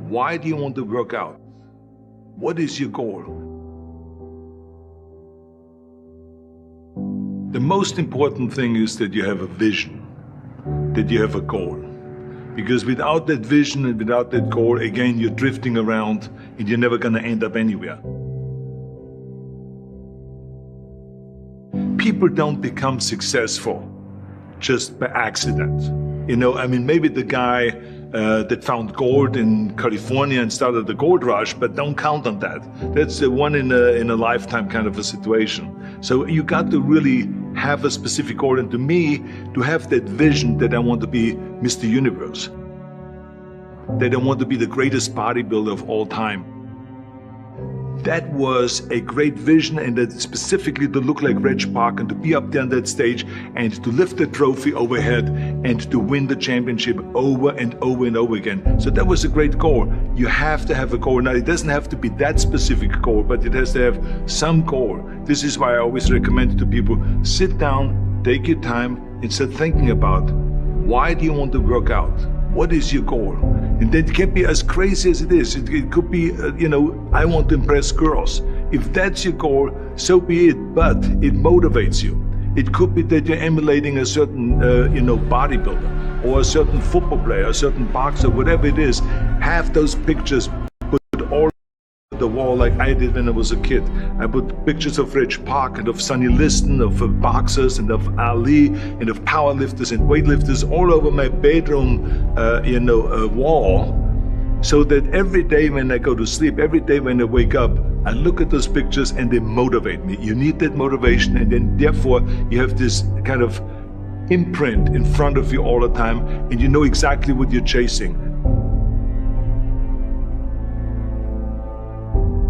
Why do you want to work out? What is your goal? The most important thing is that you have a vision, that you have a goal. Because without that vision and without that goal, again, you're drifting around and you're never going to end up anywhere. People don't become successful just by accident. You know, I mean, maybe the guy that found gold in California and started the gold rush, but don't count on that. That's the one in a lifetime kind of a situation. So you got to really have a specific goal. And to me, to have that vision that I want to be Mr. Universe, that I want to be the greatest bodybuilder of all time. That was a great vision, and that specifically to look like Reg Park and to be up there on that stage and to lift the trophy overhead and to win the championship over and over and over again. So that was a great goal. You have to have a goal. Now, it doesn't have to be that specific goal, but it has to have some goal. This is why I always recommend to people, sit down, take your time, and start thinking about, why do you want to work out? What is your goal? And that can be as crazy as it is. It could be, I want to impress girls. If that's your goal, so be it, but it motivates you. It could be that you're emulating a certain, bodybuilder or a certain football player, a certain boxer, whatever it is. Have those pictures put all the wall like I did when I was a kid. I put pictures of Reg Park and of Sonny Liston, of boxers and of Ali and of powerlifters and weightlifters all over my bedroom, wall, so that every day when I go to sleep, every day when I wake up, I look at those pictures and they motivate me. You need that motivation, and then therefore you have this kind of imprint in front of you all the time, and you know exactly what you're chasing.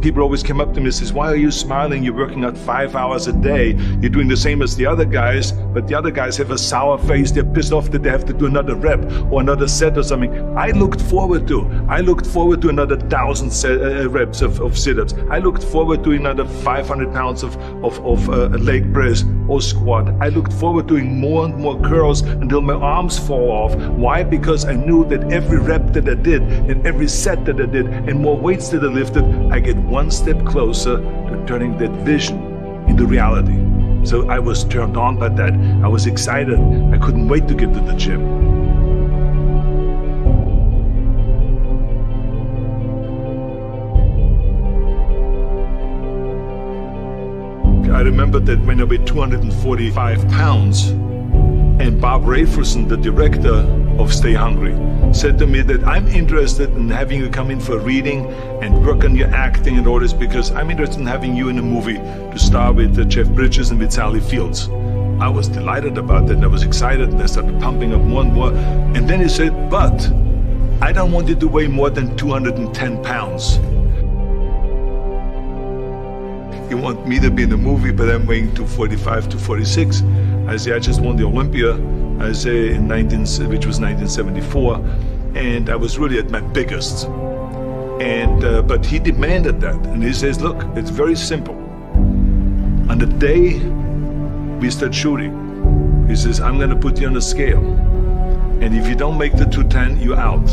People always come up to me and says, why are you smiling? You're working out 5 hours a day. You're doing the same as the other guys, but the other guys have a sour face. They're pissed off that they have to do another rep or another set or something. I looked forward to another 1,000 reps of sit-ups. I looked forward to another 500 pounds of leg press or squat. I looked forward to doing more and more curls until my arms fall off. Why? Because I knew that every rep that I did and every set that I did and more weights that I lifted, I get one step closer to turning that vision into reality. So I was turned on by that. I was excited. I couldn't wait to get to the gym. I remember that when I weighed 245 pounds, and Bob Rafelson, the director of Stay Hungry, said to me that I'm interested in having you come in for a reading and work on your acting and all this, because I'm interested in having you in a movie to star with Jeff Bridges and with Sally Fields. I was delighted about that, and I was excited, and I started pumping up more and more. And then he said, but I don't want you to weigh more than 210 pounds. You want me to be in the movie, but I'm weighing 245, 246. I say, I just won the Olympia, I say, which was 1974, and I was really at my biggest. And but he demanded that, and he says, look, it's very simple. On the day we start shooting, he says, I'm going to put you on a scale, and if you don't make the 210, you're out,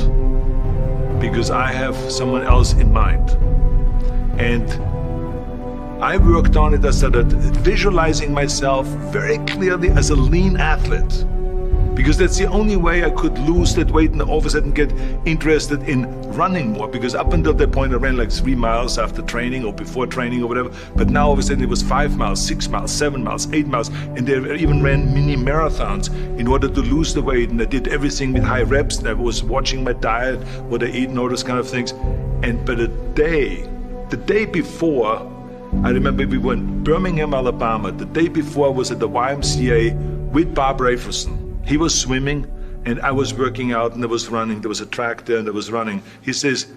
because I have someone else in mind. And I worked on it. I started visualizing myself very clearly as a lean athlete, because that's the only way I could lose that weight and all of a sudden get interested in running more, because up until that point I ran like 3 miles after training or before training or whatever, but now all of a sudden it was 5 miles, 6 miles, 7 miles, 8 miles, and they even ran mini marathons in order to lose the weight, and I did everything with high reps, and I was watching my diet, what I eat and all those kind of things. But the day before, I remember we were in Birmingham, Alabama. The day before I was at the YMCA with Bob Rafelson. He was swimming and I was working out and I was running. There was a track there and I was running. He says,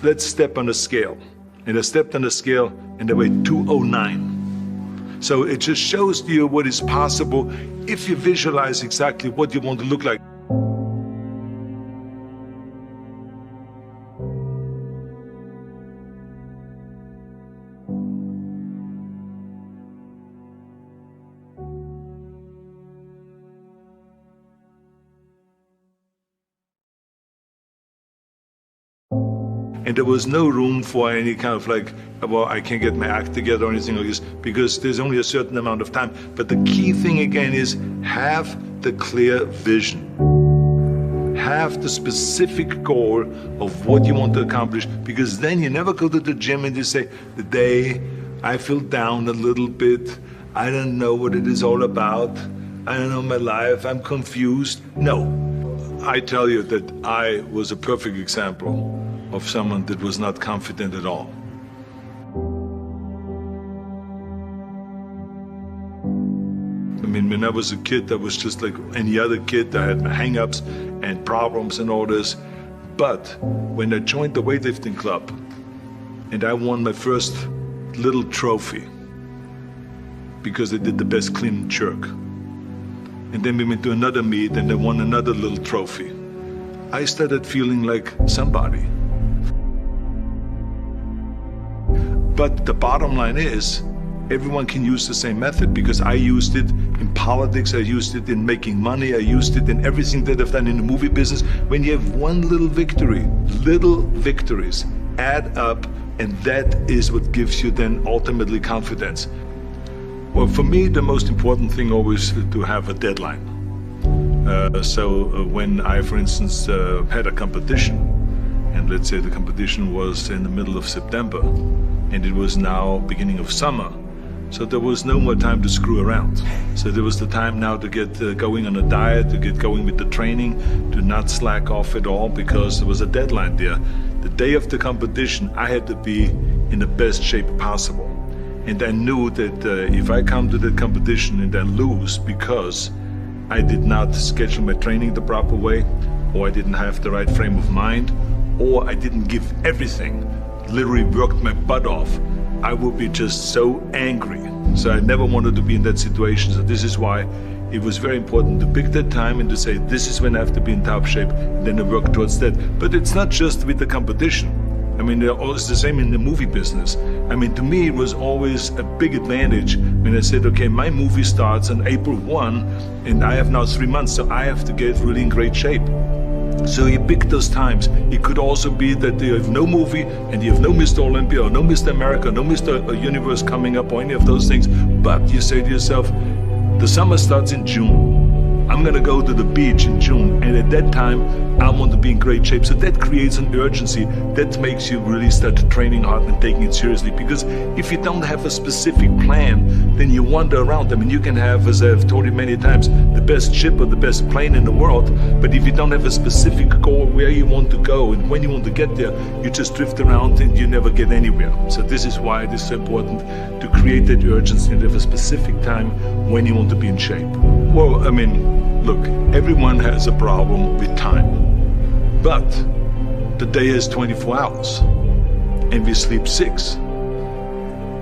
let's step on the scale. And I stepped on the scale and I weighed 209. So it just shows you what is possible if you visualize exactly what you want to look like. And there was no room for any kind of like, well, I can't get my act together or anything like this, because there's only a certain amount of time. But the key thing again is have the clear vision. Have the specific goal of what you want to accomplish, because then you never go to the gym and you say, the day I feel down a little bit, I don't know what it is all about, I don't know my life, I'm confused. No, I tell you that I was a perfect example of someone that was not confident at all. I mean, when I was a kid, I was just like any other kid. I had my hang-ups and problems and all this. But when I joined the weightlifting club and I won my first little trophy because I did the best clean and jerk, and then we went to another meet and I won another little trophy, I started feeling like somebody. But the bottom line is, everyone can use the same method, because I used it in politics, I used it in making money, I used it in everything that I've done in the movie business. When you have one little victory, little victories add up, and that is what gives you then ultimately confidence. Well, for me, the most important thing always is to have a deadline. When I, for instance, had a competition, and let's say the competition was in the middle of September, and it was now beginning of summer, so there was no more time to screw around. So there was the time now to get going on a diet, to get going with the training, to not slack off at all, because there was a deadline there. The day of the competition, I had to be in the best shape possible. And I knew that if I come to the competition and I lose because I did not schedule my training the proper way, or I didn't have the right frame of mind, or I didn't give everything, literally worked my butt off, I would be just so angry. So I never wanted to be in that situation. So this is why it was very important to pick that time and to say, this is when I have to be in top shape, and then I work towards that. But it's not just with the competition. I mean, it's the same in the movie business. I mean, to me, it was always a big advantage when I said, okay, my movie starts on April 1, and I have now 3 months, so I have to get really in great shape. So you pick those times. It could also be that you have no movie and you have no Mr. Olympia or no Mr. America, no Mr. Universe coming up or any of those things. But you say to yourself, the summer starts in June. I'm gonna go to the beach in June, and at that time I want to be in great shape. So that creates an urgency that makes you really start training hard and taking it seriously. Because if you don't have a specific plan, then you wander around. I mean, you can have, as I've told you many times, the best ship or the best plane in the world, but if you don't have a specific goal where you want to go and when you want to get there, you just drift around and you never get anywhere. So this is why it is so important to create that urgency and have a specific time when you want to be in shape. Well, I mean, look, everyone has a problem with time, but the day is 24 hours and we sleep 6.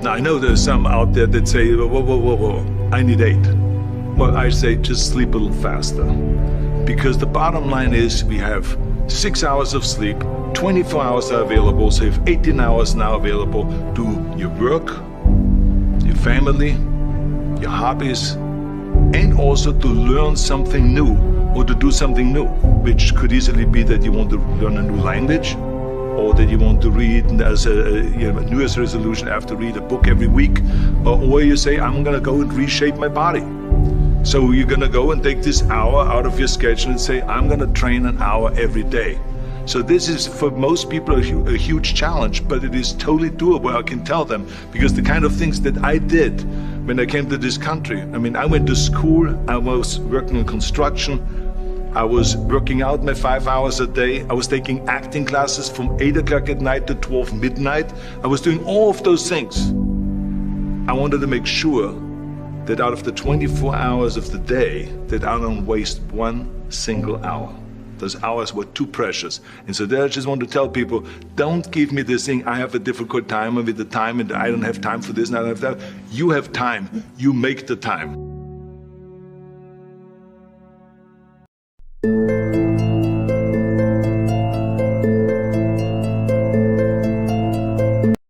Now, I know there's some out there that say, whoa, I need 8. Well, I say just sleep a little faster, because the bottom line is we have 6 hours of sleep, 24 hours are available, so you have 18 hours now available to your work, your family, your hobbies, and also to learn something new or to do something new, which could easily be that you want to learn a new language, or that you want to read as a New Year's resolution, I have to read a book every week, or you say, I'm gonna go and reshape my body. So you're gonna go and take this hour out of your schedule and say, I'm gonna train an hour every day. So this is, for most people, a huge challenge, but it is totally doable, I can tell them, because the kind of things that I did when I came to this country, I mean, I went to school, I was working in construction, I was working out my 5 hours a day, I was taking acting classes from 8 o'clock at night to 12 midnight, I was doing all of those things. I wanted to make sure that out of the 24 hours of the day, that I don't waste one single hour. Those hours were too precious. And so there I just want to tell people, don't give me this thing, I have a difficult time with the time and I don't have time for this and I don't have that. You have time, you make the time.